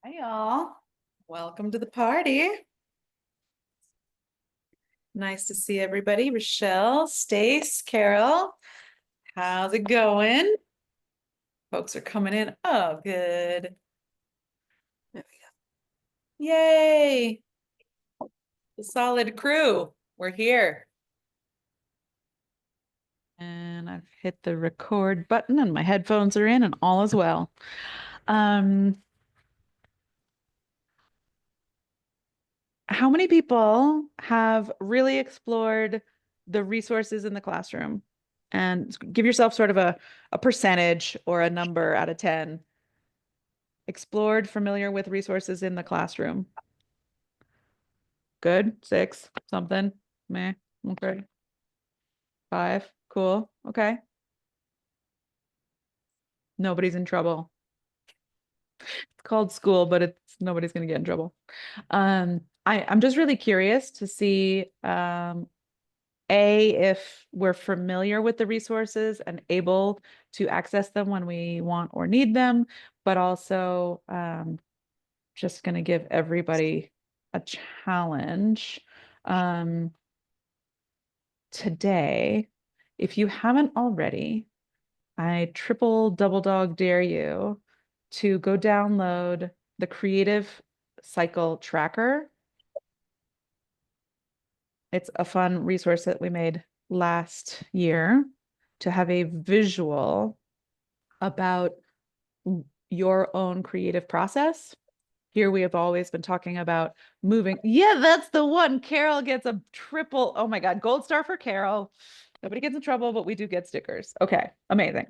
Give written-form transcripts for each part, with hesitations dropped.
Hi, y'all. Welcome to the party. Nice to see everybody. Rochelle, Stace, Carol, how's it going? Folks are coming in. Oh, good. There we go. Yay. The solid crew. We're here. And I've hit the record button and my headphones are in and all is well. How many people have really explored the resources in the classroom? And give yourself sort of a percentage or a number out of 10. Explored, familiar with resources in the classroom. Good. 6, something. Meh. Okay. 5. Cool. Okay. Nobody's in trouble. It's called school, but it's nobody's gonna get in trouble. I'm just really curious to see if we're familiar with the resources and able to access them when we want or need them, but also just going to give everybody a challenge today. If you haven't already, I triple double dog dare you to go download the Creative Cycle Tracker. It's a fun resource that we made last year to have a visual about your own creative process. Here we have always been talking about moving. Yeah, that's the one. Carol gets a triple. Oh my God, gold star for Carol. Nobody gets in trouble, but we do get stickers. Okay, amazing.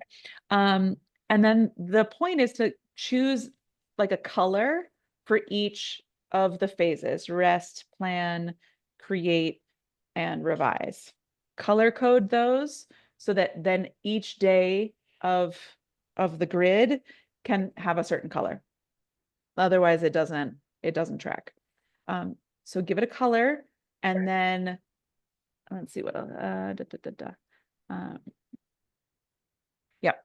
And then the point is to choose like a color for each of the phases: rest, plan, create, and revise. Color code those so that then each day of the grid can have a certain color. Otherwise, it doesn't track. So give it a color, and then let's see what else. Yep.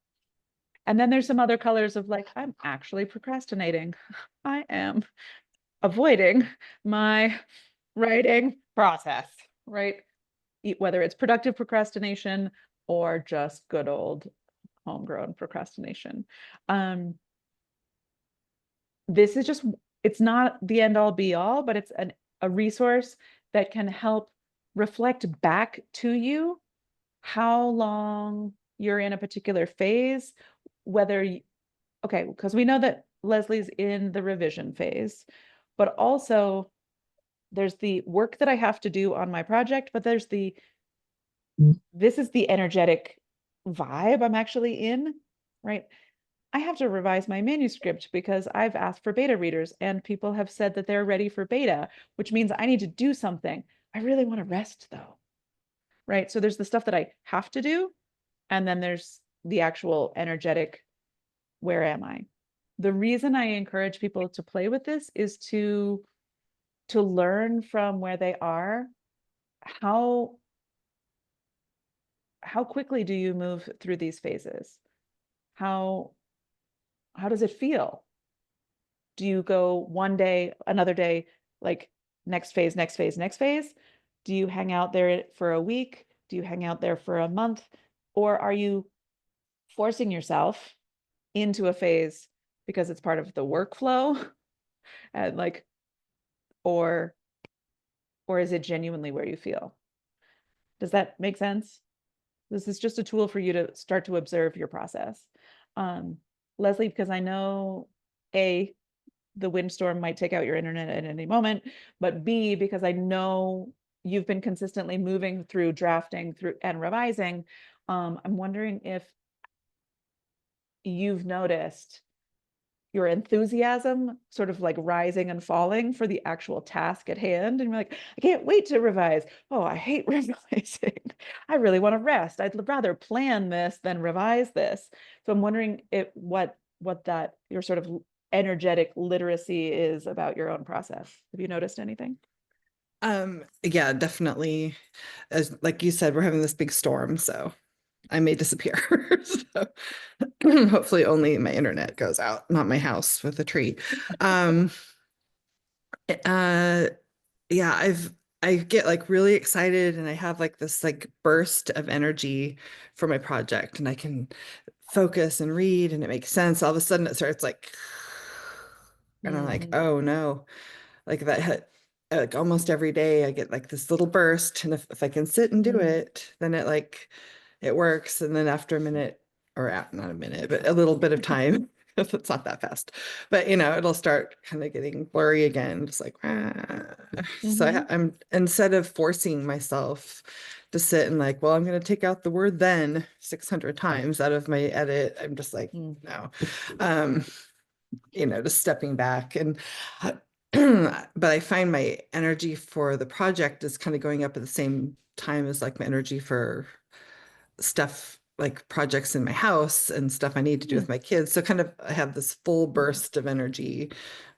And then there's some other colors of like, I'm actually procrastinating. I am avoiding my writing process, right? Whether it's productive procrastination or just good old homegrown procrastination. This is just, it's not the end all be all, but it's a resource that can help reflect back to you how long you're in a particular phase, whether you, okay, because we know that Leslie's in the revision phase, but also there's the work that I have to do on my project, but there's this is the energetic vibe I'm actually in, right? I have to revise my manuscript because I've asked for beta readers and people have said that they're ready for beta, which means I need to do something. I really want to rest though, right? So there's the stuff that I have to do, and then there's the actual energetic, where am I? The reason I encourage people to play with this is to learn from where they are. How quickly do you move through these phases? How does it feel? Do you go one day, another day, like next phase, next phase, next phase? Do you hang out there for a week? Do you hang out there for a month? Or are you forcing yourself into a phase because it's part of the workflow? And like, or is it genuinely where you feel? Does that make sense? This is just a tool for you to start to observe your process. Leslie, because I know A, the windstorm might take out your internet at any moment, but B, because I know you've been consistently moving through drafting through and revising, I'm wondering if you've noticed your enthusiasm sort of like rising and falling for the actual task at hand. And you're like, I can't wait to revise. Oh, I hate revising. I really want to rest. I'd rather plan this than revise this. So I'm wondering what that your sort of energetic literacy is about your own process. Have you noticed anything? Yeah, definitely. As like you said, we're having this big storm, so I may disappear. So hopefully only my internet goes out, not my house with a tree. Um, uh, yeah, I get like really excited and I have like this like burst of energy for my project and I can focus and read and it makes sense. All of a sudden it starts like, and I'm like, Mhm. oh no, like that hit, like almost every day I get like this little burst. And if I can sit and do Mhm. it, then it like it works. And then after a minute, or not a minute, but a little bit of time, if it's not that fast, but it'll start kind of getting blurry again, just like, ah. So Mhm. I'm instead of forcing myself to sit and like, well, I'm going to take out the word then 600 times out of my edit. I'm just like, Mm. no. Um, just stepping back and but I find my energy for the project is kind of going up at the same time as like my energy for stuff like projects in my house and stuff I need to do with Mm. my kids. So kind of I have this full burst of energy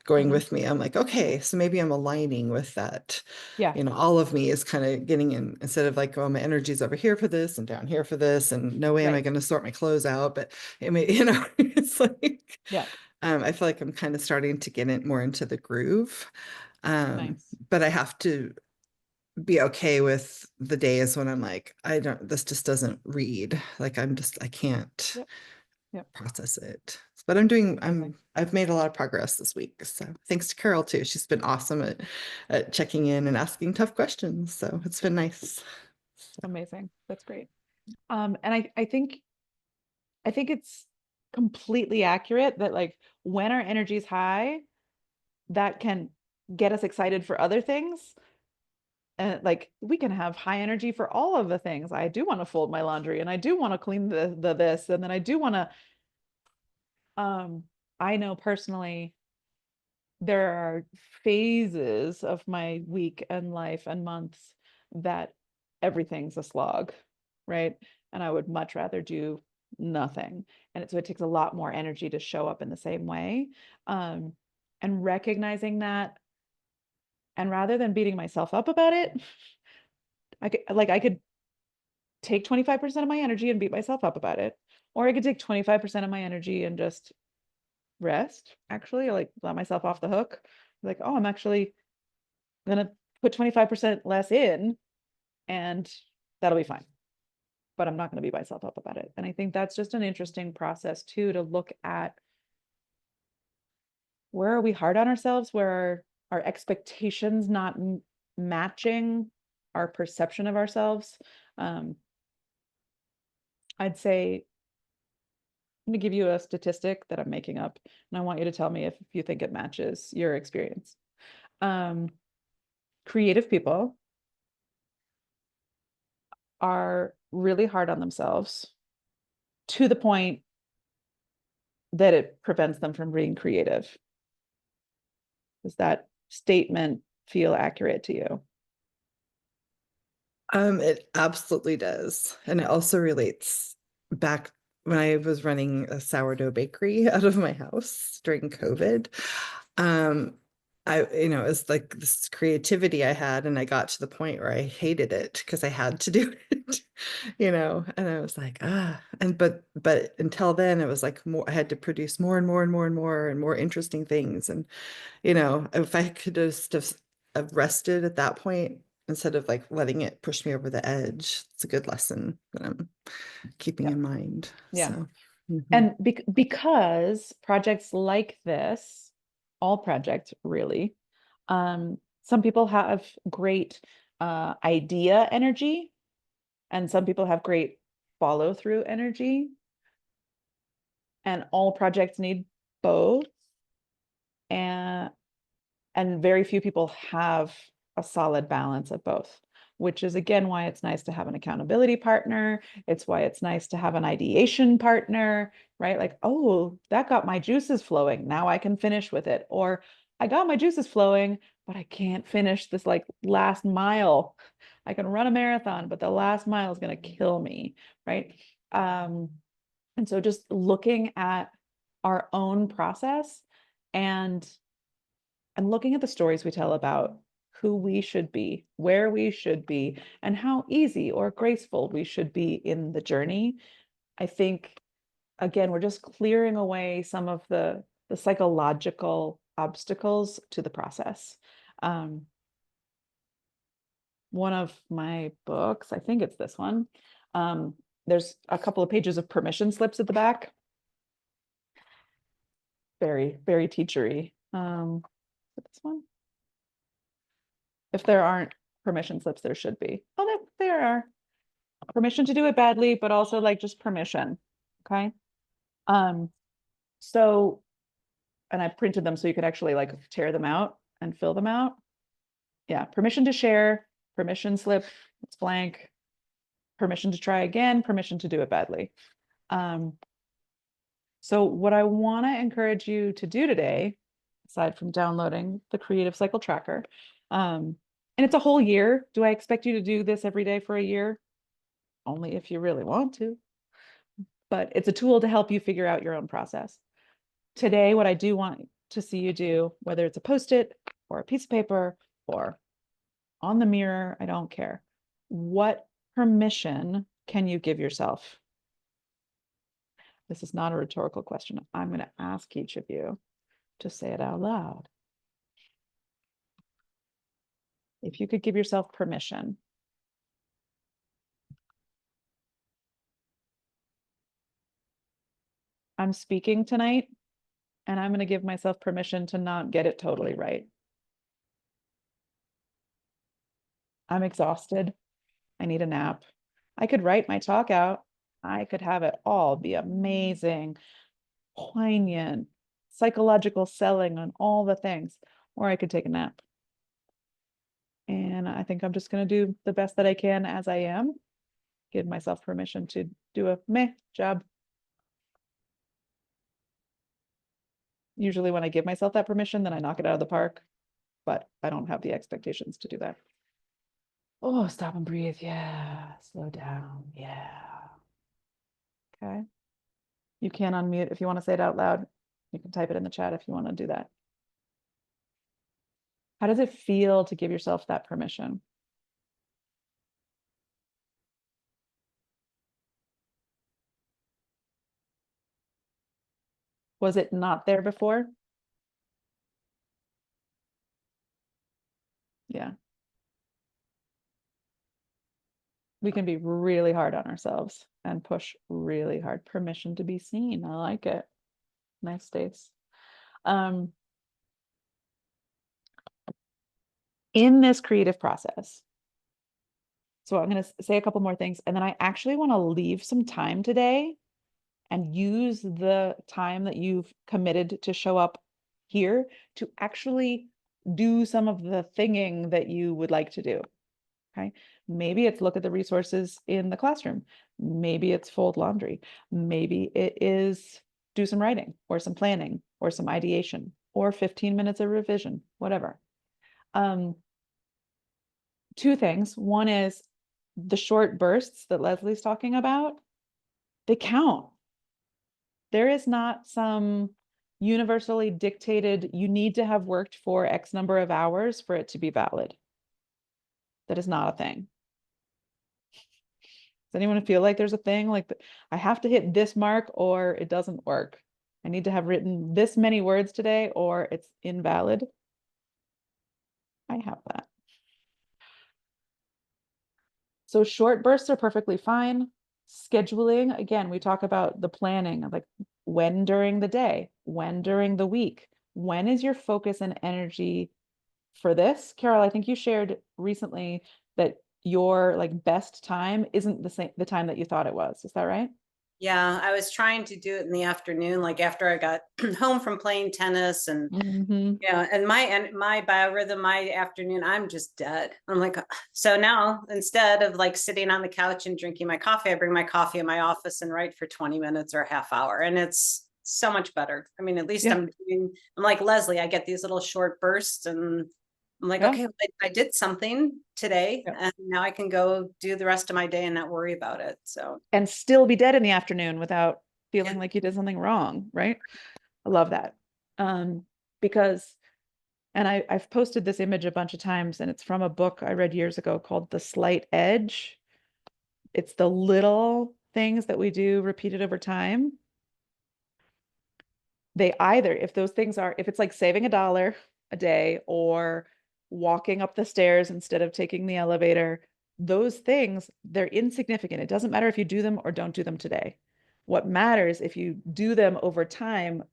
going Mhm. with me. I'm like, okay, so maybe I'm aligning with that. Yeah. All of me is kind of getting in instead of like, oh, my energy's over here for this and down here for this, and no way am I Right. going to sort my clothes out. But I mean, it's like Yeah. I feel like I'm kind of starting to get it more into the groove. Nice. But I have to be okay with the days when I'm like, this just doesn't read. Like I can't Yep. Yep. process it. But Amazing. I've made a lot of progress this week. So thanks to Carol too. She's been awesome at checking in and asking tough questions. So it's been nice. So, Amazing. That's great. And I think it's completely accurate that like when our energy is high, that can get us excited for other things. And like we can have high energy for all of the things. I do want to fold my laundry and I do want to clean the this and then I do want to um I know personally there are phases of my week and life and months that everything's a slog, right? And I would much rather do nothing. So it takes a lot more energy to show up in the same way. Um, and recognizing that, and rather than beating myself up about it, I could take 25% of my energy and beat myself up about it. Or I could take 25% of my energy and just rest, actually, or like let myself off the hook. Like, oh, I'm actually gonna put 25% less in and that'll be fine. But I'm not going to beat myself up about it. And I think that's just an interesting process too, to look at where are we hard on ourselves, where are our expectations not matching our perception of ourselves. Um, I'd say, I'm going to give you a statistic that I'm making up, and I want you to tell me if you think it matches your experience. Um, Creative people are really hard on themselves to the point that it prevents them from being creative. Does that statement feel accurate to you? it absolutely does. And it also relates back when I was running a sourdough bakery out of my house during COVID. Um, it was like this creativity I had, and I got to the point where I hated it because I had to do it, and I was like, but until then, it was like more, I had to produce more and more and more and more and more interesting things. And if I could just have rested at that point instead of like letting it push me over the edge, it's a good lesson that I'm keeping Yeah. in mind. Yeah. So, mhm. And because projects like this, all projects really, some people have great idea energy, and some people have great follow through energy, and all projects need both. And very few people have a solid balance of both, which is again why it's nice to have an accountability partner. It's why it's nice to have an ideation partner, right? Like, oh, that got my juices flowing. Now I can finish with it. Or I got my juices flowing, but I can't finish this like last mile. I can run a marathon, but the last mile is going to kill me, right? Um, and so just looking at our own process and looking at the stories we tell about who we should be, where we should be, and how easy or graceful we should be in the journey. I think, again, we're just clearing away some of the psychological obstacles to the process. One of my books, I think it's this one, there's a couple of pages of permission slips at the back. Very, very teachery. This one. If there aren't permission slips, there should be. Oh, there are. Permission to do it badly, but also like just permission. Okay. So, and I printed them so you could actually like tear them out and fill them out. Yeah. Permission to share, permission slip, it's blank. Permission to try again, permission to do it badly. So what I want to encourage you to do today, aside from downloading the Creative Cycle Tracker, and it's a whole year. Do I expect you to do this every day for a year? Only if you really want to. But it's a tool to help you figure out your own process. Today, what I do want to see you do, whether it's a Post-it or a piece of paper or on the mirror, I don't care. What permission can you give yourself? This is not a rhetorical question. I'm going to ask each of you to say it out loud. If you could give yourself permission. I'm speaking tonight, and I'm going to give myself permission to not get it totally right. I'm exhausted. I need a nap. I could write my talk out. I could have it all be amazing, poignant, psychological selling on all the things, or I could take a nap. And I think I'm just going to do the best that I can as I am. Give myself permission to do a meh job. Usually when I give myself that permission, then I knock it out of the park, but I don't have the expectations to do that. Oh, stop and breathe. Yeah. Slow down. Yeah. Okay. You can unmute if you want to say it out loud. You can type it in the chat if you want to do that. How does it feel to give yourself that permission? Was it not there before? Yeah. We can be really hard on ourselves and push really hard. Permission to be seen. I like it. Nice, Stace. In this creative process, so I'm going to say a couple more things, and then I actually want to leave some time today and use the time that you've committed to show up here to actually do some of the thinging that you would like to do. Okay. Maybe it's look at the resources in the classroom. Maybe it's fold laundry. Maybe it is do some writing or some planning or some ideation or 15 minutes of revision, whatever. Two things. One is the short bursts that Leslie's talking about, they count. There is not some universally dictated, you need to have worked for X number of hours for it to be valid. That is not a thing. Does anyone feel like there's a thing like I have to hit this mark or it doesn't work? I need to have written this many words today or it's invalid. I have that. So short bursts are perfectly fine. Scheduling, again, we talk about the planning of like when during the day, when during the week, when is your focus and energy for this? Carol, I think you shared recently that your like best time isn't the time that you thought it was. Is that right? Yeah, I was trying to do it in the afternoon, like after I got home from playing tennis and yeah, and my biorhythm, my afternoon, I'm just dead. I'm like, so now instead of like sitting on the couch and drinking my coffee, I bring my coffee in my office and write for 20 minutes or a half hour. And it's so much better. I mean, at least I'm like Leslie, I get these little short bursts and I'm like, okay, I did something today and now I can go do the rest of my day and not worry about it. So, and still be dead in the afternoon without feeling like you did something wrong. Right. I love that. Because And I've posted this image a bunch of times, and it's from a book I read years ago called The Slight Edge. It's the little things that we do repeated over time. They either, if those things are, if it's like saving $1 a day or walking up the stairs instead of taking the elevator, those things, they're insignificant. It doesn't matter if you do them or don't do them today. What matters if you do them over time,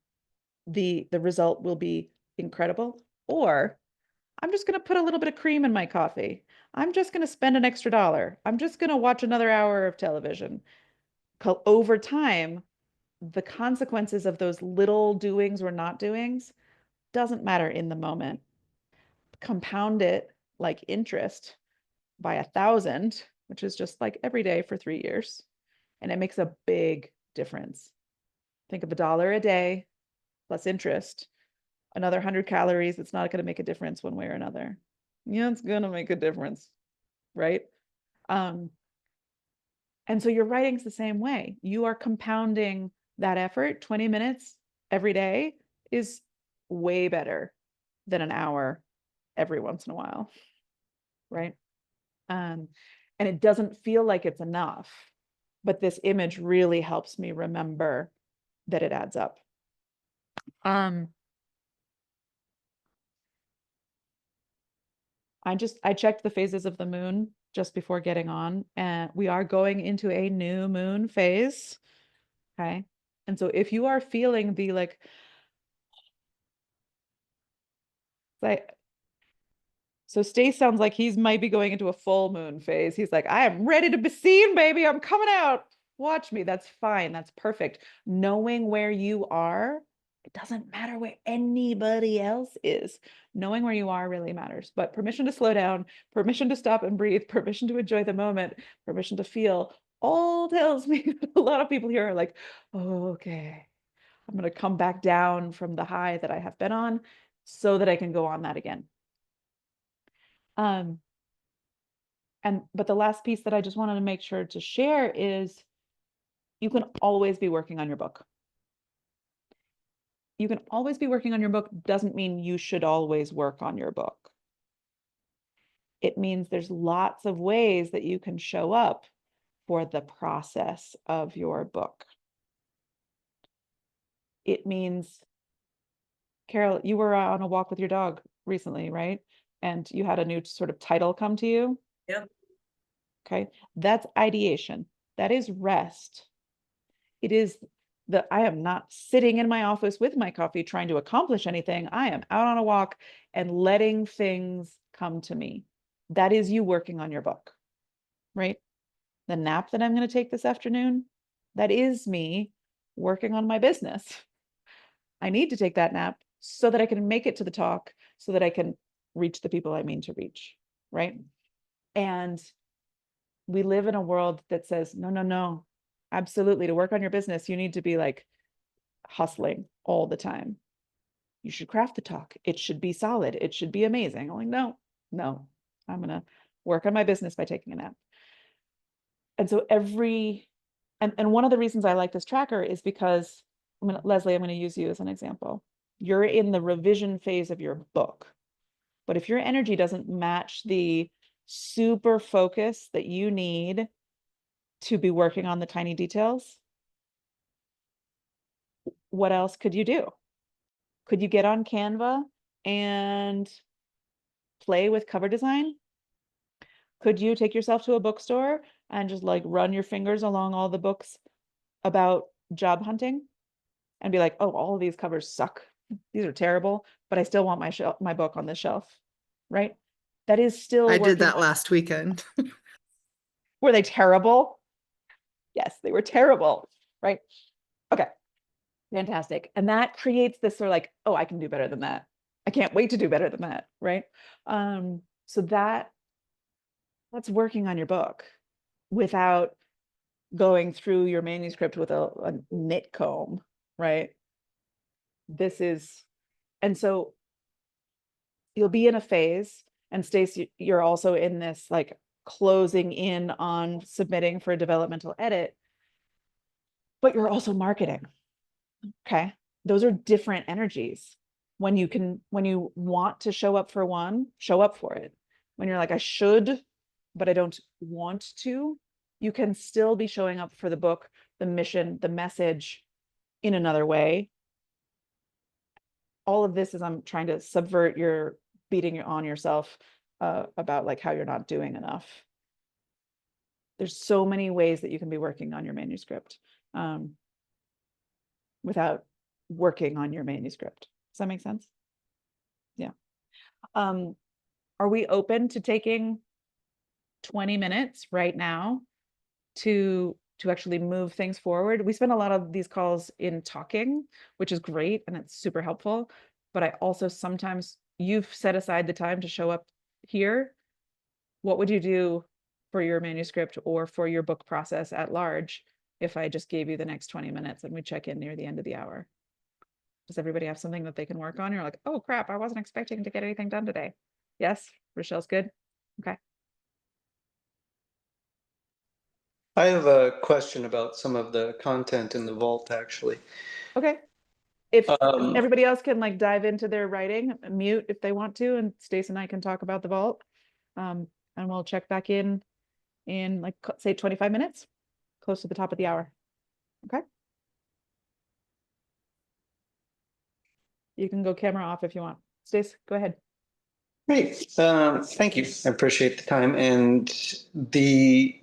the result will be incredible. Or I'm just going to put a little bit of cream in my coffee. I'm just going to spend an extra $1. I'm just going to watch another hour of television. Over time, the consequences of those little doings or not doings doesn't matter in the moment. Compound it like interest by 1,000, which is just like every day for 3 years. And it makes a big difference. Think of $1 a day plus interest, another 100 calories. It's not going to make a difference one way or another. Yeah, it's going to make a difference, right? And so your writing's the same way. You are compounding that effort. 20 minutes every day is way better than an hour every once in a while, right? And it doesn't feel like it's enough, but this image really helps me remember that it adds up. I checked the phases of the moon just before getting on, and we are going into a new moon phase. Okay. And so if you are feeling the like so Stace sounds like he's might be going into a full moon phase. He's like, I am ready to be seen, baby. I'm coming out. Watch me. That's fine. That's perfect. Knowing where you are, it doesn't matter where anybody else is. Knowing where you are really matters. But permission to slow down, permission to stop and breathe, permission to enjoy the moment, permission to feel, all tells me a lot of people here are like, oh, okay, I'm going to come back down from the high that I have been on so that I can go on that again. But the last piece that I just wanted to make sure to share is you can always be working on your book. You can always be working on your book doesn't mean you should always work on your book. It means there's lots of ways that you can show up for the process of your book. It means, Carol, you were on a walk with your dog recently, right? And you had a new sort of title come to you. Yep. Okay. That's ideation. That is rest. It is I am not sitting in my office with my coffee trying to accomplish anything. I am out on a walk and letting things come to me. That is you working on your book, right? The nap that I'm going to take this afternoon, that is me working on my business. I need to take that nap so that I can make it to the talk, so that I can reach the people I mean to reach, right? And we live in a world that says, no, no, no, absolutely. To work on your business, you need to be like hustling all the time. You should craft the talk. It should be solid. It should be amazing. I'm like, no, I'm going to work on my business by taking a nap. And so and one of the reasons I like this tracker is because Leslie, I'm going to use you as an example. You're in the revision phase of your book. But if your energy doesn't match the super focus that you need to be working on the tiny details, what else could you do? Could you get on Canva and play with cover design? Could you take yourself to a bookstore and just like run your fingers along all the books about job hunting and be like, oh, all of these covers suck. These are terrible, but I still want my book on this shelf, right? That is still I did that last weekend. Were they terrible? Yes, they were terrible, right? Okay, fantastic. And that creates this sort of like, oh, I can do better than that. I can't wait to do better than that, right? So that's working on your book without going through your manuscript with a nit comb, right? And so you'll be in a phase, and Stacey, you're also in this like closing in on submitting for a developmental edit, but you're also marketing. Okay. Those are different energies. when you want to show up for one, show up for it. When you're like, I should, but I don't want to, you can still be showing up for the book, the mission, the message in another way. All of this is I'm trying to subvert your beating on yourself about like how you're not doing enough. There's so many ways that you can be working on your manuscript without working on your manuscript. Does that make sense? Yeah. Are we open to taking 20 minutes right now to actually move things forward? We spend a lot of these calls in talking, which is great and it's super helpful. But I also sometimes, you've set aside the time to show up here. What would you do for your manuscript or for your book process at large if I just gave you the next 20 minutes and we check in near the end of the hour? Does everybody have something that they can work on? You're like, oh crap, I wasn't expecting to get anything done today. Yes, Rochelle's good. Okay. I have a question about some of the content in the vault, actually. Okay. If everybody else can like dive into their writing, mute if they want to, and Stace and I can talk about the vault. And we'll check back in like say 25 minutes, close to the top of the hour. Okay. You can go camera off if you want. Stace, go ahead. Great. Thank you. I appreciate the time. And the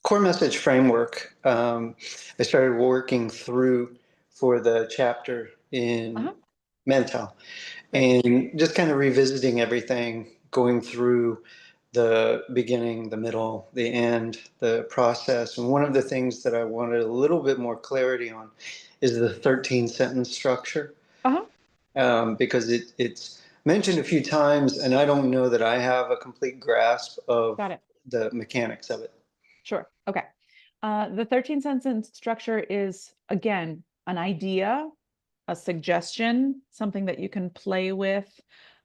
core message framework, I started working through for the chapter in Mental. And just kind of revisiting everything, going through the beginning, the middle, the end, the process. And one of the things that I wanted a little bit more clarity on is the 13 sentence structure. Because it's mentioned a few times, and I don't know that I have a complete grasp of the mechanics of it. Sure. Okay. The 13 sentence structure is, again, an idea, a suggestion, something that you can play with.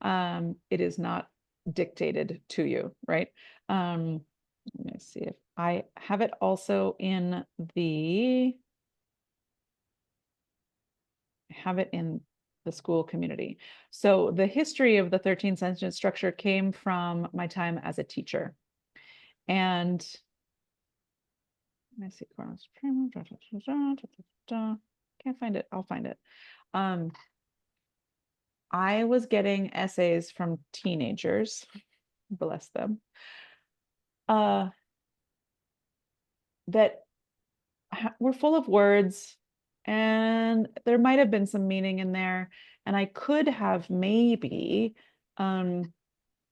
It is not dictated to you, right? Let me see if I have it also in the school community. So the history of the 13 sentence structure came from my time as a teacher. And let me see, can't find it. I'll find it. I was getting essays from teenagers, bless them, that were full of words, and there might have been some meaning in there, and I could have maybe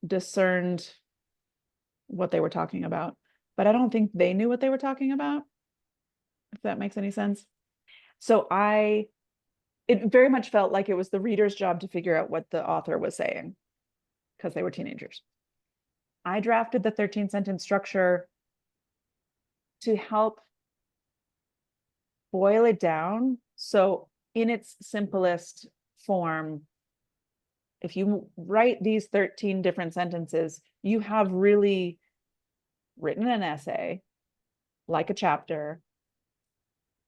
discerned what they were talking about, but I don't think they knew what they were talking about, if that makes any sense. So it very much felt like it was the reader's job to figure out what the author was saying because they were teenagers. I drafted the 13 sentence structure to help boil it down. So in its simplest form, if you write these 13 different sentences, you have really written an essay, like a chapter,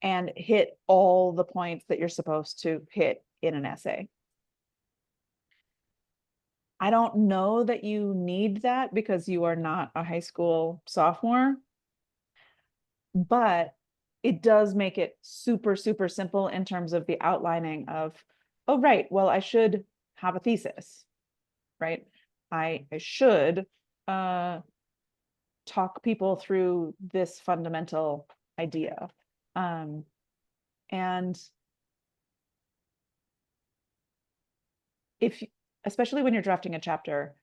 and hit all the points that you're supposed to hit in an essay. I don't know that you need that because you are not a high school sophomore, but it does make it super, super simple in terms of the outlining of, oh, right, well, I should have a thesis, right? I should talk people through this fundamental idea. And especially when you're drafting a chapter,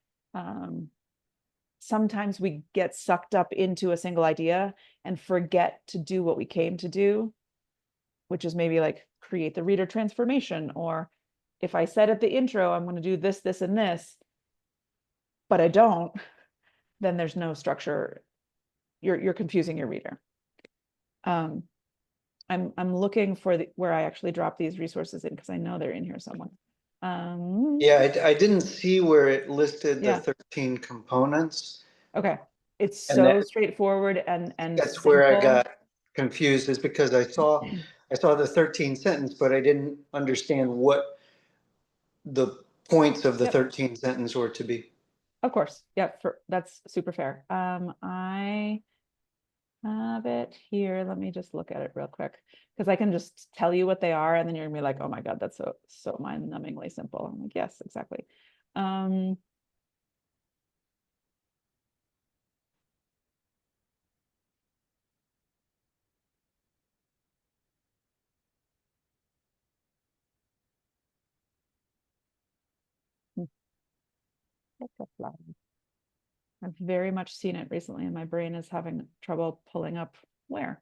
sometimes we get sucked up into a single idea and forget to do what we came to do, which is maybe like create the reader transformation, or if I said at the intro, I'm going to do this, this, and this, but I don't, then there's no structure. You're confusing your reader. I'm looking for where I actually drop these resources in because I know they're in here somewhere. Yeah, I didn't see where it listed the 13 components. Okay, it's so straightforward and that's simple. where I got confused, is because I saw the 13 sentence, but I didn't understand what the points of the Yep. 13 sentence were to be. Of course. Yeah, that's super fair. I have it here. Let me just look at it real quick because I can just tell you what they are, and then you're gonna be like, oh my God, that's so mind-numbingly simple. I'm like, yes, exactly. I've very much seen it recently, and my brain is having trouble pulling up where.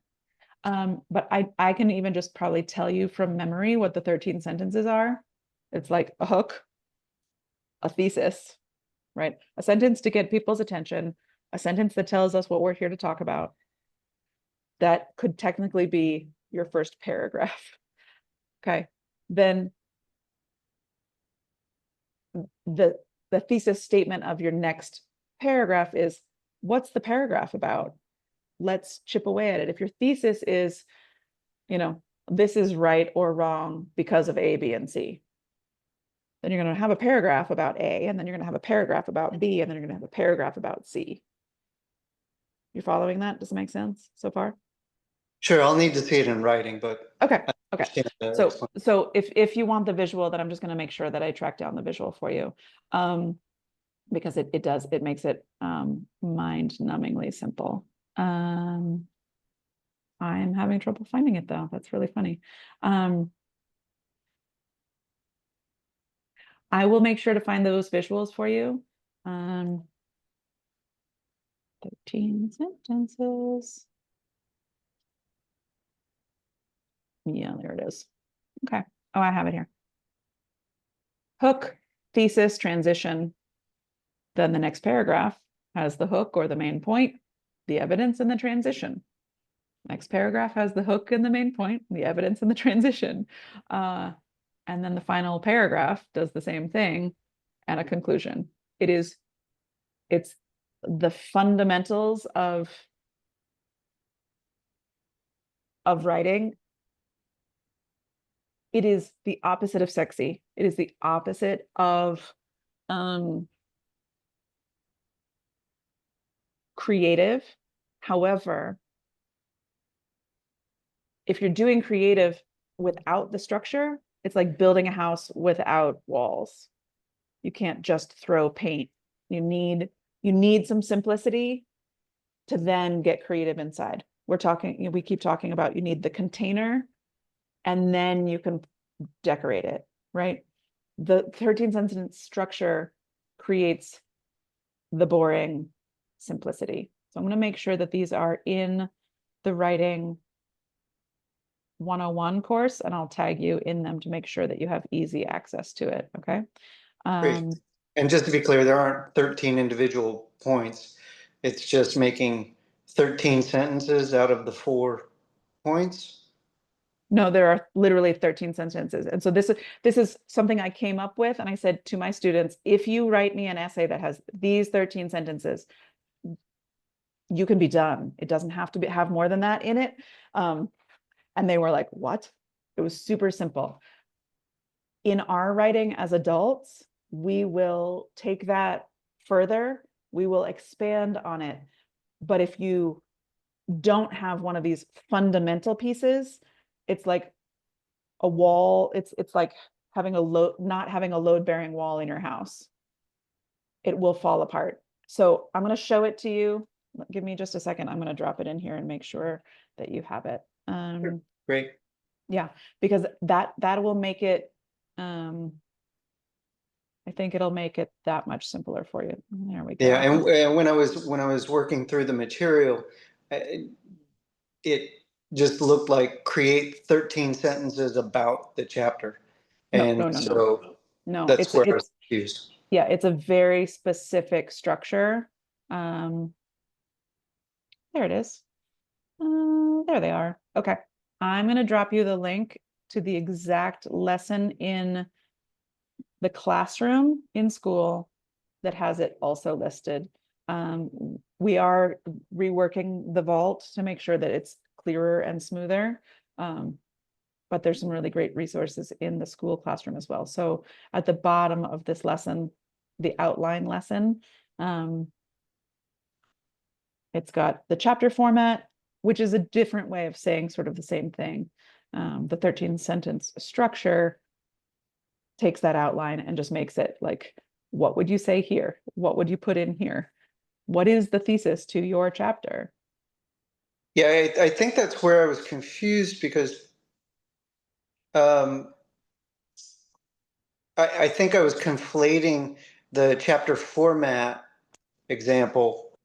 But I can even just probably tell you from memory what the 13 sentences are. It's like a hook, a thesis, right? A sentence to get people's attention, a sentence that tells us what we're here to talk about. That could technically be your first paragraph. Okay. Then the thesis statement of your next paragraph is, what's the paragraph about? Let's chip away at it. If your thesis is, this is right or wrong because of A, B, and C, then you're going to have a paragraph about A, and then you're going to have a paragraph about B, and then you're going to have a paragraph about C. You're following that? Does it make sense so far? Sure, I'll need to see it in writing, but Okay. I Okay. understand the So explanation. if you want the visual, then I'm just going to make sure that I track down the visual for you. Because it makes it mind-numbingly simple. I'm having trouble finding it though. That's really funny. I will make sure to find those visuals for you. 13 sentences. Yeah, there it is. Okay. Oh, I have it here. Hook, thesis, transition. Then the next paragraph has the hook or the main point, the evidence, and the transition. Next paragraph has the hook and the main point, the evidence, and the transition. And then the final paragraph does the same thing and a conclusion. It's the fundamentals of writing. It is the opposite of sexy. It is the opposite of creative. However, if you're doing creative without the structure, it's like building a house without walls. You can't just throw paint. You need some simplicity to then get creative inside. We keep talking about you need the container and then you can decorate it, right? The 13 sentence structure creates the boring simplicity. So I'm going to make sure that these are in the writing 101 course, and I'll tag you in them to make sure that you have easy access to it. Okay. Great. And just to be clear, there aren't 13 individual points. It's just making 13 sentences out of the 4 points. No, there are literally 13 sentences. And so this is something I came up with. And I said to my students, if you write me an essay that has these 13 sentences, you can be done. It doesn't have to have more than that in it. And they were like, what? It was super simple. In our writing as adults, we will take that further. We will expand on it. But if you don't have one of these fundamental pieces, it's like a wall. It's like having not having a load-bearing wall in your house. It will fall apart. So I'm going to show it to you. Give me just a second. I'm going to drop it in here and make sure that you have it. Great. Yeah, because that will make it, I think it'll make it that much simpler for you. There we go. Yeah, and when I was working through the material, it just looked like create 13 sentences about the chapter. And so that's where I was confused. Yeah, it's a very specific structure. There it is. There they are. Okay. I'm going to drop you the link to the exact lesson in the classroom in school that has it also listed. We are reworking the vault to make sure that it's clearer and smoother. But but there's some really great resources in the school classroom as well. So at the bottom of this lesson, the outline lesson, it's got the chapter format, which is a different way of saying sort of the same thing. The 13 sentence structure takes that outline and just makes it like, what would you say here? What would you put in here? What is the thesis to your chapter? Yeah, I think that's where I was confused because I think I was conflating the chapter format example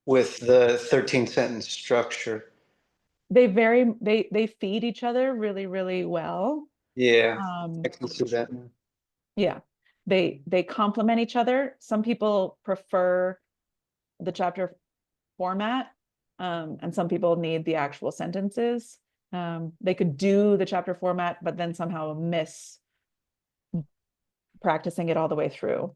with the 13 sentence structure. They feed each other really, really well. Yeah, I can see that now. Yeah, they complement each other. Some people prefer the chapter format, and some people need the actual sentences. They could do the chapter format, but then somehow miss practicing it all the way through.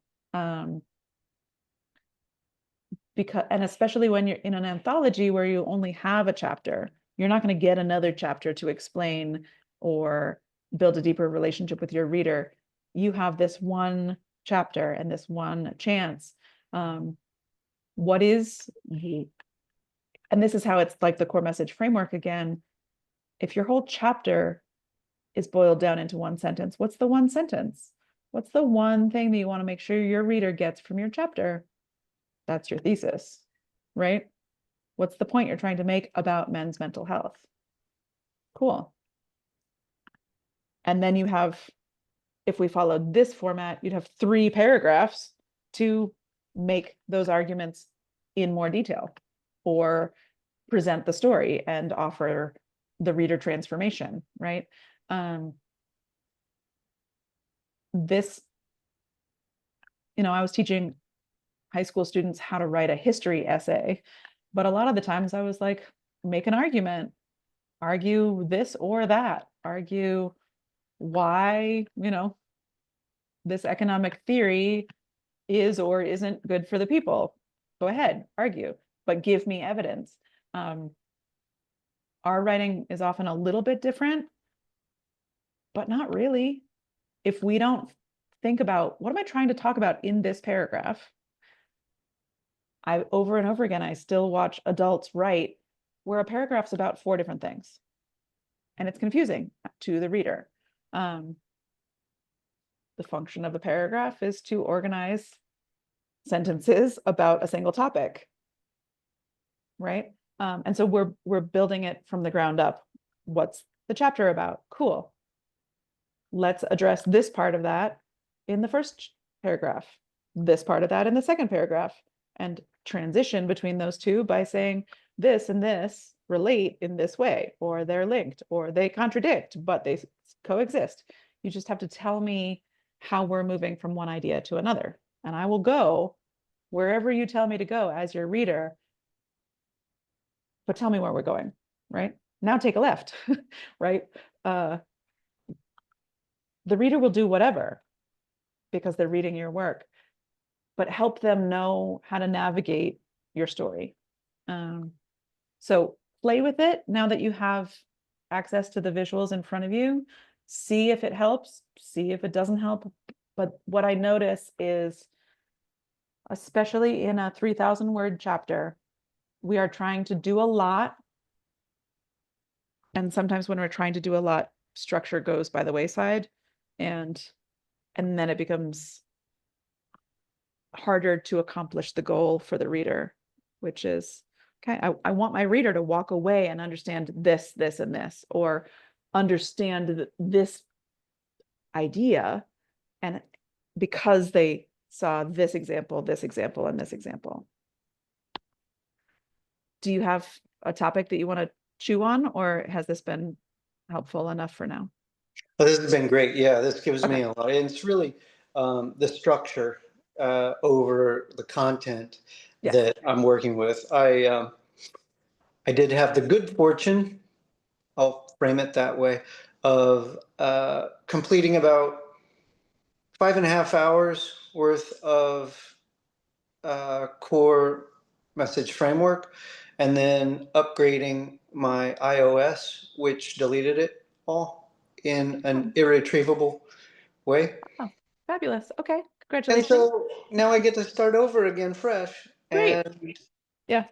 Because, and especially when you're in an anthology where you only have a chapter, you're not going to get another chapter to explain or build a deeper relationship with your reader. You have this one chapter and this one chance. What is the, and this is how it's like the core message framework again. If your whole chapter is boiled down into one sentence, what's the one sentence? What's the one thing that you want to make sure your reader gets from your chapter? That's your thesis, right? What's the point you're trying to make about men's mental health? Cool. And then you have, if we followed this format, you'd have 3 paragraphs to make those arguments in more detail or present the story and offer the reader transformation, right? This, I was teaching high school students how to write a history essay, but a lot of the times I was like, make an argument, argue this or that, argue why, this economic theory is or isn't good for the people. Go ahead, argue, but give me evidence. Our writing is often a little bit different, but not really. If we don't think about what am I trying to talk about in this paragraph, over and over again, I still watch adults write where a paragraph's about 4 different things. And it's confusing to the reader. The function of the paragraph is to organize sentences about a single topic, right? And so we're building it from the ground up. What's the chapter about? Cool. Let's address this part of that in the first paragraph, this part of that in the second paragraph, and transition between those two by saying this and this relate in this way, or they're linked, or they contradict, but they coexist. You just have to tell me how we're moving from one idea to another, and I will go wherever you tell me to go as your reader, but tell me where we're going, right? Now take a left, right? The reader will do whatever because they're reading your work, but help them know how to navigate your story. So play with it now that you have access to the visuals in front of you. See if it helps, see if it doesn't help. But what I notice is, especially in a 3,000 word chapter, we are trying to do a lot. And sometimes when we're trying to do a lot, structure goes by the wayside, and then it becomes harder to accomplish the goal for the reader, which is, okay, I want my reader to walk away and understand this, this, and this, or understand this idea, and because they saw this example, and this example. Do you have a topic that you want to chew on, or has this been helpful enough for now? Well, this has been great. Yeah, this gives Okay. me a lot. And it's really the structure over the content Yes. that I'm working with. I did have the good fortune, I'll frame it that way, of completing about 5.5 hours worth of core message framework, and then upgrading my iOS, which deleted it all in an irretrievable way. Oh, fabulous. Okay. And Congratulations. so now I get to start over again fresh Great. and Yeah.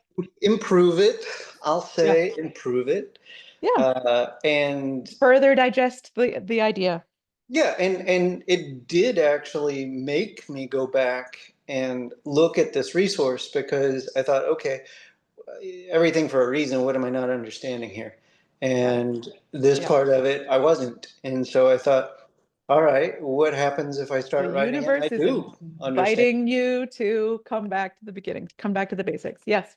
improve it. I'll Yeah. say improve it. Yeah. And Further digest the idea. yeah, and it did actually make me go back and look at this resource because I thought, okay, everything for a reason. What am I not understanding here? And this Yeah. part of it, I wasn't. And so I thought, all right, what happens if I The start writing and I universe is do understand? inviting you to come back to the beginning, come back to the basics. Yes.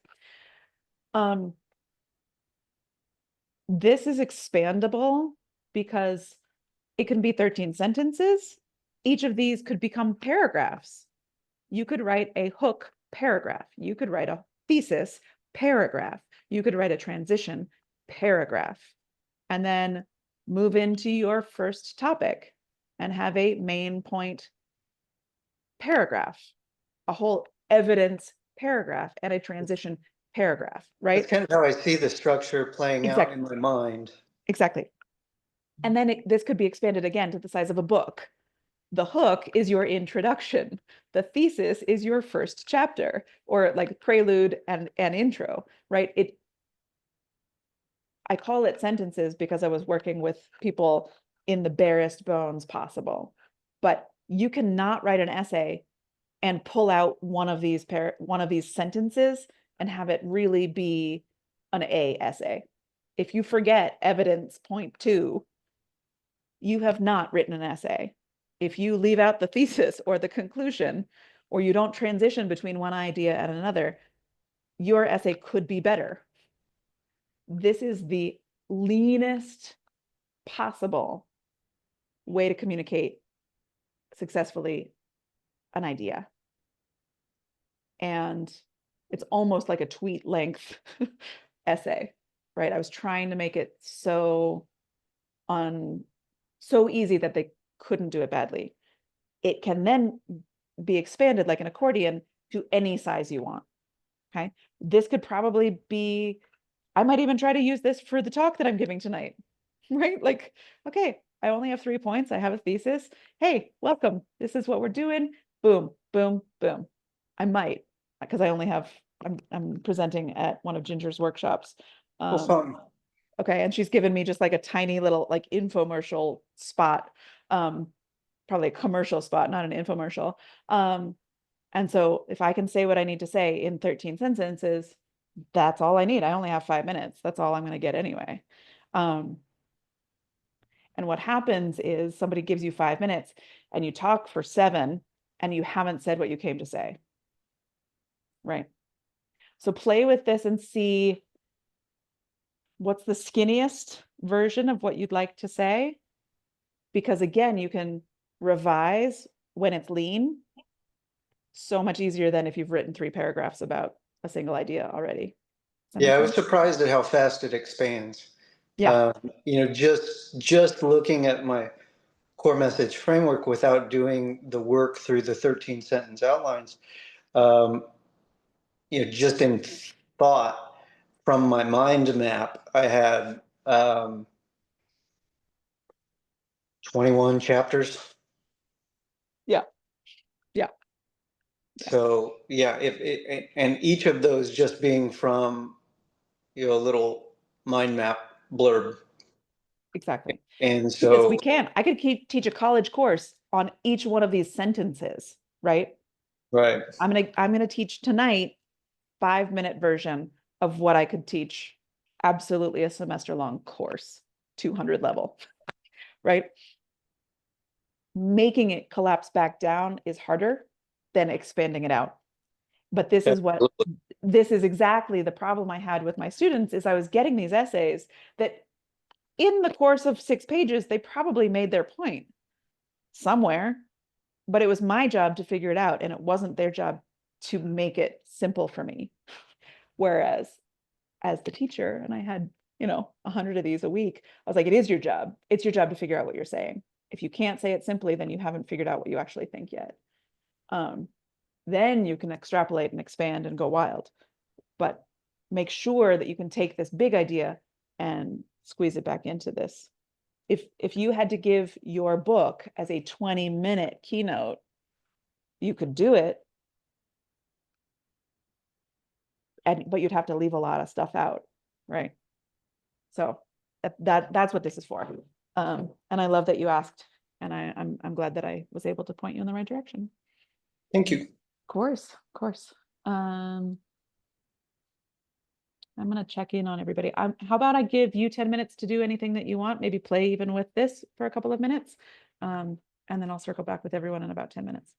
This is expandable because it can be 13 sentences. Each of these could become paragraphs. You could write a hook paragraph. You could write a thesis paragraph. You could write a transition paragraph, and then move into your first topic and have a main point paragraph, a whole evidence paragraph, and a transition paragraph, That's right? kind of how I see the structure playing out in Exactly. my mind. Exactly. And then this could be expanded again to the size of a book. The hook is your introduction. The thesis is your first chapter, or like prelude and intro, right? I call it sentences because I was working with people in the barest bones possible. But you cannot write an essay and pull out one of these sentences and have it really be an A essay. If you forget evidence point 2, you have not written an essay. If you leave out the thesis or the conclusion, or you don't transition between one idea and another, your essay could be better. This is the leanest possible way to communicate successfully an idea. And it's almost like a tweet length essay, right? I was trying to make it so easy that they couldn't do it badly. It can then be expanded like an accordion to any size you want. Okay. This could probably be, I might even try to use this for the talk that I'm giving tonight, right? Like, okay, I only have 3 points. I have a thesis. Hey, welcome. This is what we're doing. Boom, boom, boom. I might, because I only have, I'm presenting at one of Ginger's workshops. Well, fun. Okay. And she's given me just like a tiny little like infomercial spot, probably a commercial spot, not an infomercial. And so if I can say what I need to say in 13 sentences, that's all I need. I only have 5 minutes. That's all I'm going to get anyway. And what happens is somebody gives you 5 minutes and you talk for 7 and you haven't said what you came to say. Right. So play with this and see what's the skinniest version of what you'd like to say. Because again, you can revise when it's lean so much easier than if you've written 3 paragraphs about a single idea already. Yeah, I was surprised at how fast it expands. Yeah. Just looking at my core message framework without doing the work through the 13 sentence outlines, just in thought from my mind map, I had 21 chapters. Yeah. Yeah. So yeah, and each of those just being from a little mind map blurb. Exactly. And Because so we can. I could teach a college course on each one of these sentences, right? right. I'm gonna teach tonight 5-minute version of what I could teach absolutely a semester long course, 200 level, right? Making it collapse back down is harder than expanding it out. But this is exactly the problem I had with my students is I was getting these essays that in the course of 6 pages, they probably made their point somewhere, but it was my job to figure it out. And it wasn't their job to make it simple for me. Whereas as the teacher, and I had, 100 of these a week, I was like, it is your job. It's your job to figure out what you're saying. If you can't say it simply, then you haven't figured out what you actually think yet. Then you can extrapolate and expand and go wild. But make sure that you can take this big idea and squeeze it back into this if you had to give your book as a 20-minute keynote, you could do it. But you'd have to leave a lot of stuff out, right? So that's what this is for. And I love that you asked, and I'm glad that I was able to point you in the right direction. Thank you. Of course, of course. I'm gonna check in on everybody. How about I give you 10 minutes to do anything that you want, maybe play even with this for a couple of minutes. And then I'll circle back with everyone in about 10 minutes.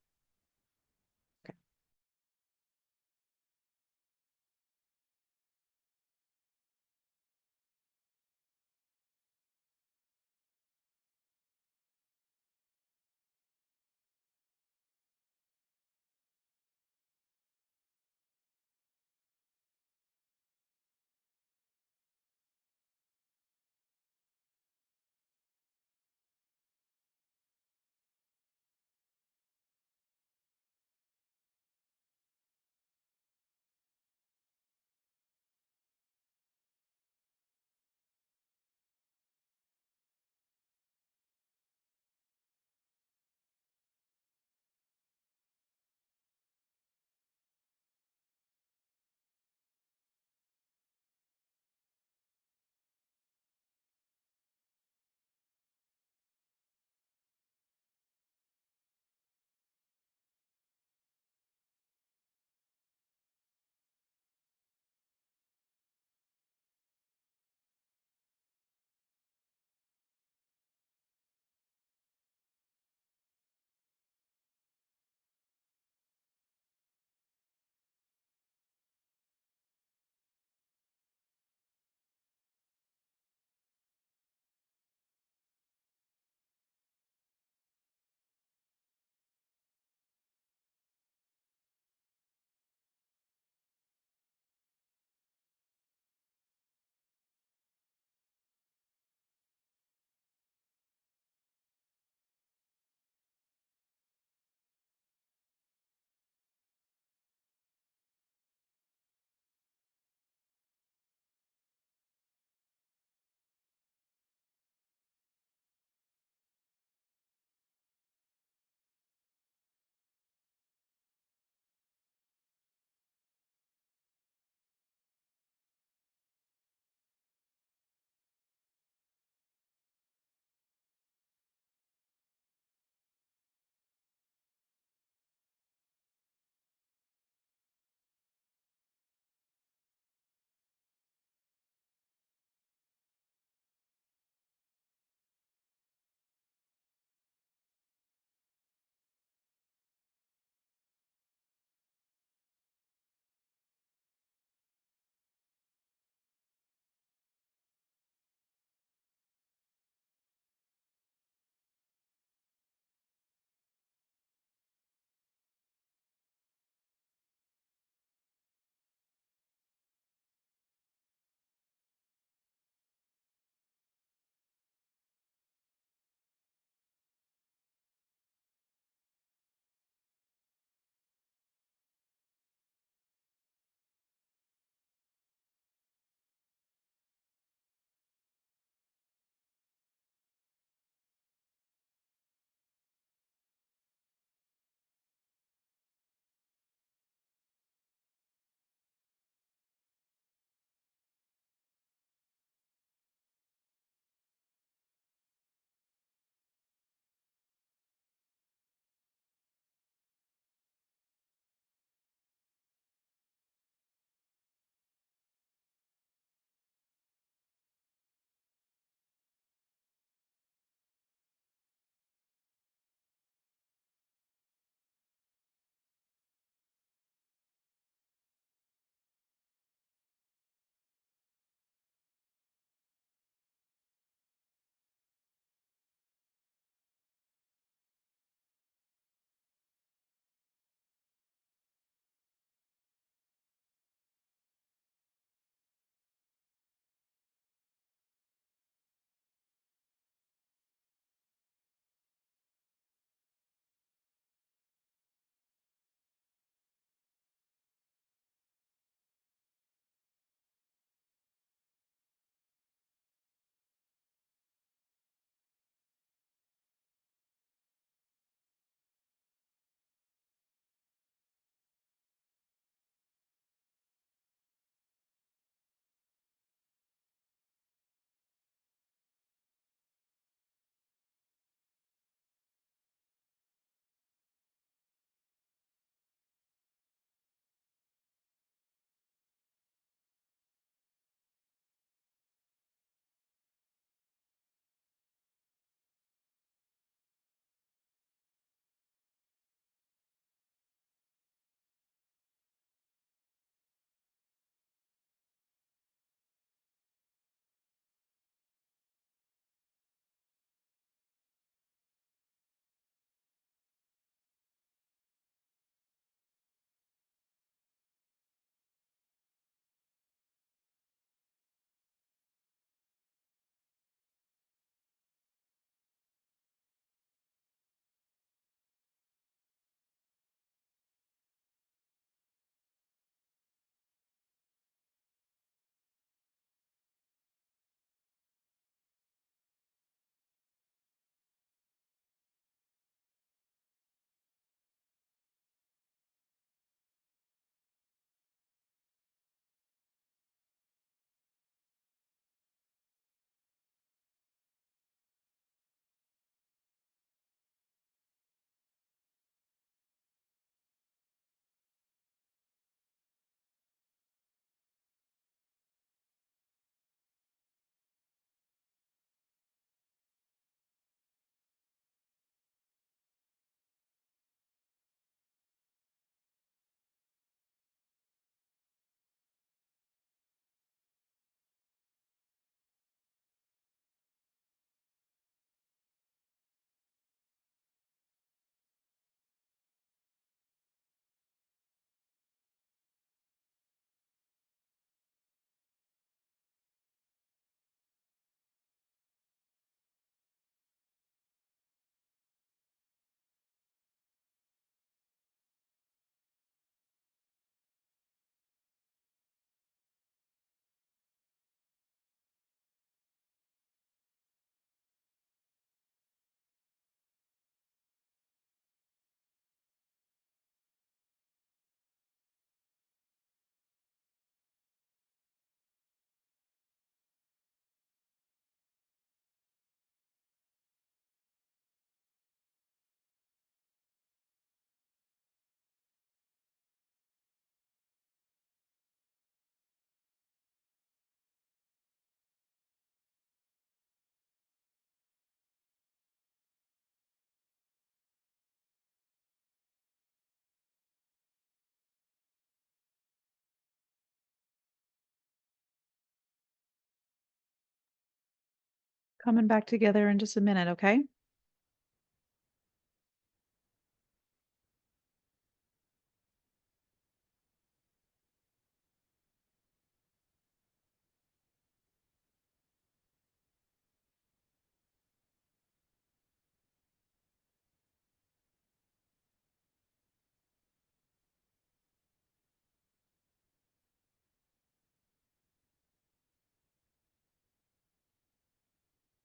Coming back together in just a minute, okay?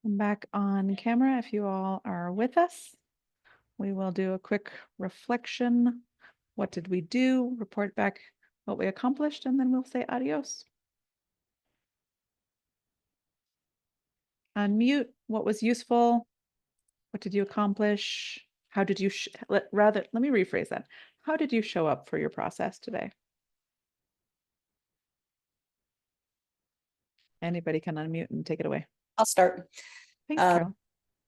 I'm back on camera if you all are with us. We will do a quick reflection. What did we do? Report back what we accomplished, and then we'll say adios. Unmute. What was useful? What did you accomplish? How did you, let me rephrase that. How did you show up for your process today? Anybody can unmute and take it away. I'll start. Thanks, Carol.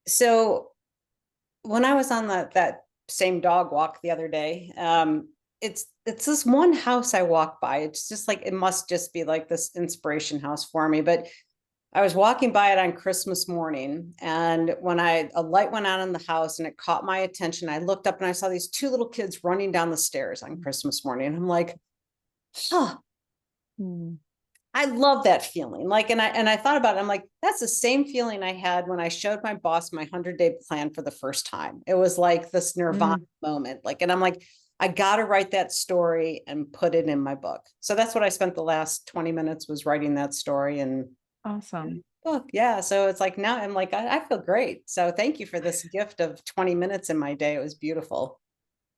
So when I was on that same dog walk the other day, it's this one house I walk by. It's just like, it must just be like this inspiration house for me. But I was walking by it on Christmas morning, and when a light went on in the house and it caught my attention, I looked up and I saw these two little kids running down the stairs on Christmas morning. I'm like, huh. I love that feeling. Like, and I thought about it. I'm like, that's the same feeling I had when I showed my boss my 100-day plan for the first time. It was like this nirvana moment. Like, and I'm like, I got to write that story and put it in my book. So that's what I spent the last 20 minutes was writing that story. And Awesome. book. Yeah. So it's like, now I'm like, I feel great. So thank you for this gift of 20 minutes in my day. It was beautiful.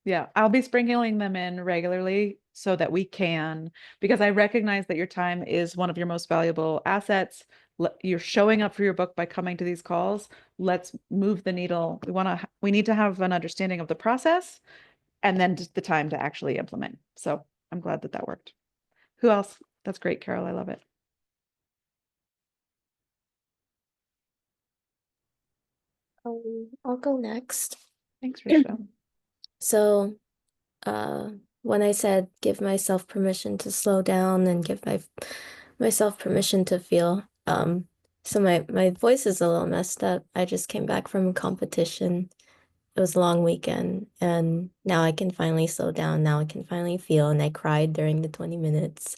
Yeah, I'll be sprinkling them in regularly so that we can, because I recognize that your time is one of your most valuable assets. You're showing up for your book by coming to these calls. Let's move the needle. We need to have an understanding of the process and then just the time to actually implement. So I'm glad that worked. Who else? That's great, Carol. I love it. I'll go next. Thanks, Rachel. So, when I said give myself permission to slow down and give myself permission to feel, so my voice is a little messed up. I just came back from a competition. It was a long weekend, and now I can finally slow down. Now I can finally feel, and I cried during the 20 minutes.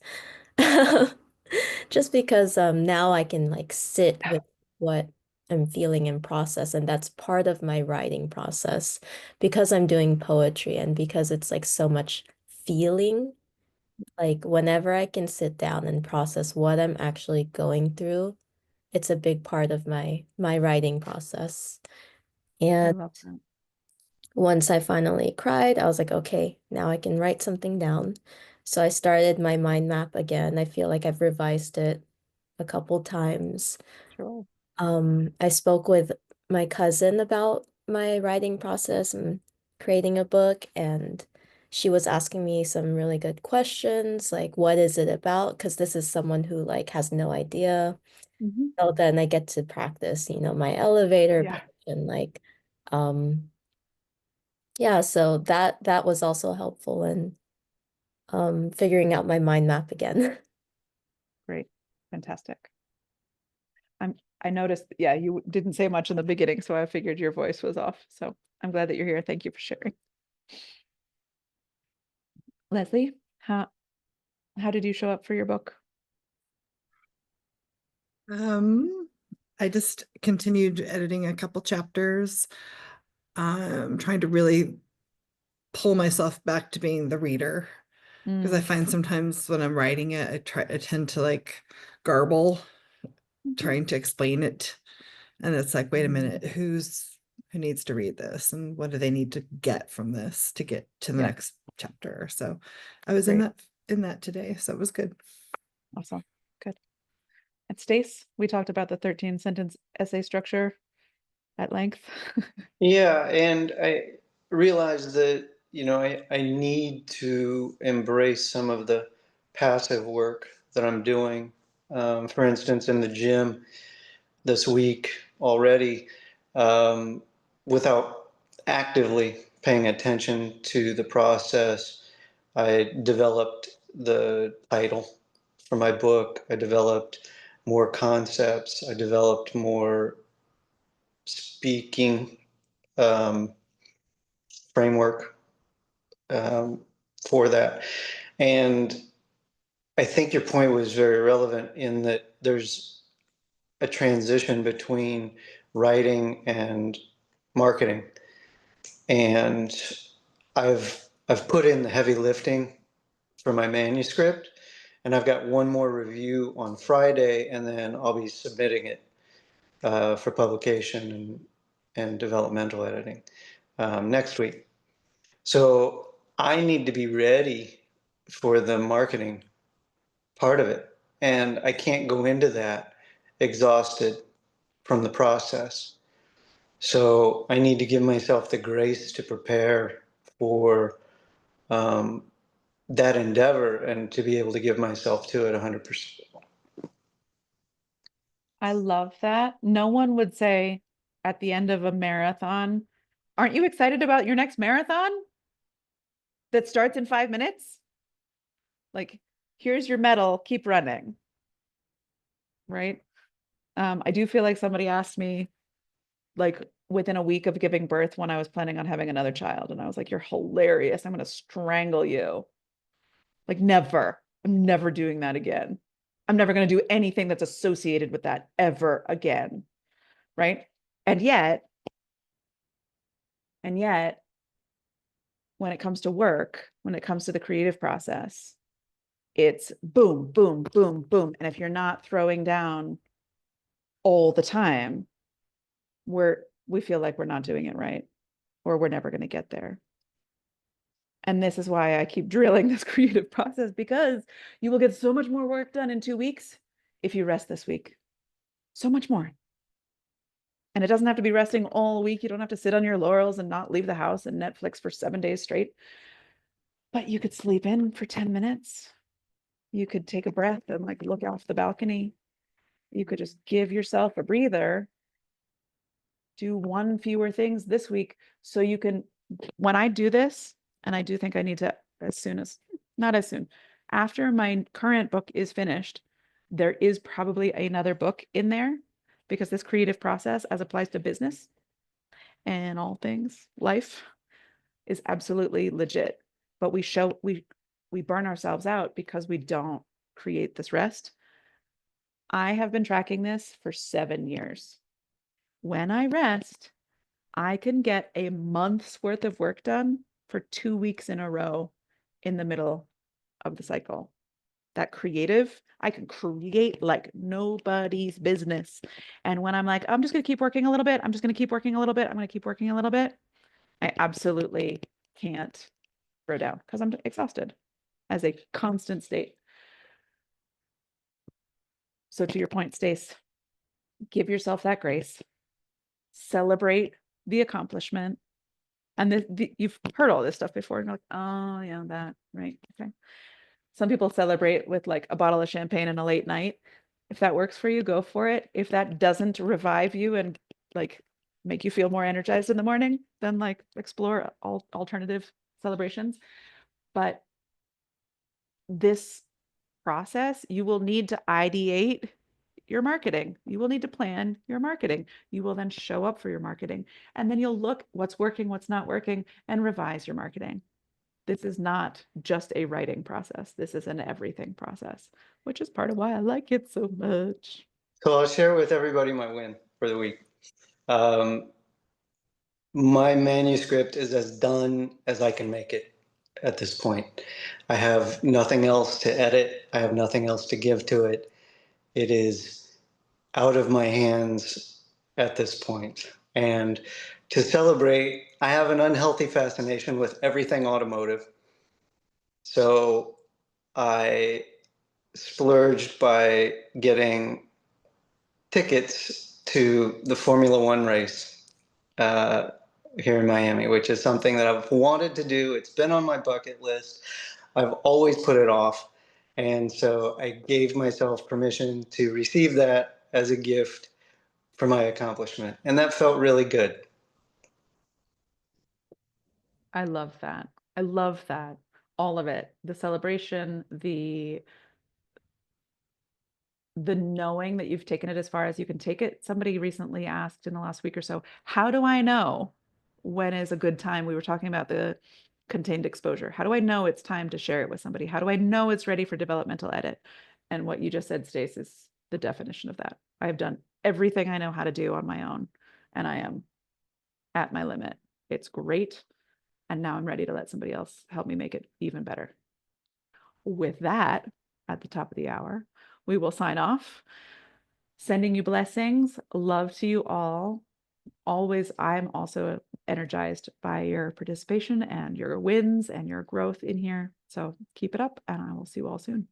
Just because now I can like sit with what I'm feeling and process, and that's part of my writing process because I'm doing poetry and because it's like so much feeling. Like whenever I can sit down and process what I'm actually going through, it's a big part of my writing process. I And love that. once I finally cried, I was like, okay, now I can write something down. So I started my mind map again. I feel like I've revised it a couple times. Sure. I spoke with my cousin about my writing process and creating a book, and she was asking me some really good questions, like what is it about? Because this is someone who like has no idea. So then I get to practice, my elevator Yeah. pitch and like, yeah, so that was also helpful in figuring out my mind map again. Great. Fantastic. I noticed, yeah, you didn't say much in the beginning, so I figured your voice was off. So I'm glad that you're here. Thank you for sharing. Leslie, how did you show up for your book? I just continued editing a couple chapters, trying to really pull myself back to being the reader. Because I find sometimes when I'm writing it, I tend to like garble, trying to explain it. And it's like, wait a minute, who needs to read this? And what do they need to get from this to get to the next chapter? So I was in that today. So it was good. Awesome. Good. And Stace, we talked about the 13-sentence essay structure at length. Yeah, and I realized that, I need to embrace some of the passive work that I'm doing. For instance, in the gym this week already, without actively paying attention to the process, I developed the title for my book. I developed more concepts. I developed more speaking um, framework for that. And I think your point was very relevant in that there's a transition between writing and marketing. And I've put in the heavy lifting for my manuscript, and I've got one more review on Friday, and then I'll be submitting it for publication and developmental editing next week. So I need to be ready for the marketing part of it. And I can't go into that exhausted from the process. So I need to give myself the grace to prepare for that endeavor and to be able to give myself to it 100%. I love that. No one would say at the end of a marathon, aren't you excited about your next marathon that starts in 5 minutes? Like, here's your medal, keep running. Right? I do feel like somebody asked me, like, within a week of giving birth when I was planning on having another child. And I was like, you're hilarious. I'm going to strangle you. Like, never. I'm never doing that again. I'm never going to do anything that's associated with that ever again. Right? And yet, when it comes to work, when it comes to the creative process, it's boom, boom, boom, boom. And if you're not throwing down all the time, we feel like we're not doing it right, or we're never going to get there. And this is why I keep drilling this creative process, because you will get so much more work done in 2 weeks if you rest this week. So much more. And it doesn't have to be resting all week. You don't have to sit on your laurels and not leave the house and Netflix for 7 days straight. But you could sleep in for 10 minutes. You could take a breath and like look off the balcony. You could just give yourself a breather. Do one fewer things this week so you can, when I do this, and I do think I need to, not as soon, after my current book is finished, there is probably another book in there, because this creative process, as applies to business and all things life, is absolutely legit. But we burn ourselves out because we don't create this rest. I have been tracking this for 7 years. When I rest, I can get a month's worth of work done for 2 weeks in a row in the middle of the cycle. That creative, I can create like nobody's business. And when I'm like, I'm just going to keep working a little bit, I'm just going to keep working a little bit, I'm going to keep working a little bit, I absolutely can't throw down because I'm exhausted as a constant state. So to your point, Stace, give yourself that grace, celebrate the accomplishment. And you've heard all this stuff before, and you're like, oh yeah, that, right, okay. Some people celebrate with like a bottle of champagne and a late night. If that works for you, go for it. If that doesn't revive you and like make you feel more energized in the morning, then like explore all alternative celebrations. But this process, you will need to ideate your marketing. You will need to plan your marketing. You will then show up for your marketing, and then you'll look what's working, what's not working, and revise your marketing. This is not just a writing process. This is an everything process, which is part of why I like it so much. So I'll share with everybody my win for the week. My manuscript is as done as I can make it at this point. I have nothing else to edit. I have nothing else to give to it. It is out of my hands at this point. And to celebrate, I have an unhealthy fascination with everything automotive. So I splurged by getting tickets to the Formula One race here in Miami, which is something that I've wanted to do. It's been on my bucket list. I've always put it off. And so I gave myself permission to receive that as a gift for my accomplishment. And that felt really good. I love that. I love that. All of it. The celebration, the the knowing that you've taken it as far as you can take it. Somebody recently asked in the last week or so, how do I know when is a good time? We were talking about the contained exposure. How do I know it's time to share it with somebody? How do I know it's ready for developmental edit? And what you just said, Stace, is the definition of that. I have done everything I know how to do on my own, and I am at my limit. It's great. And now I'm ready to let somebody else help me make it even better. With that, at the top of the hour, we will sign off. Sending you blessings, love to you all. Always, I'm also energized by your participation and your wins and your growth in here. So keep it up, and I will see you all soon.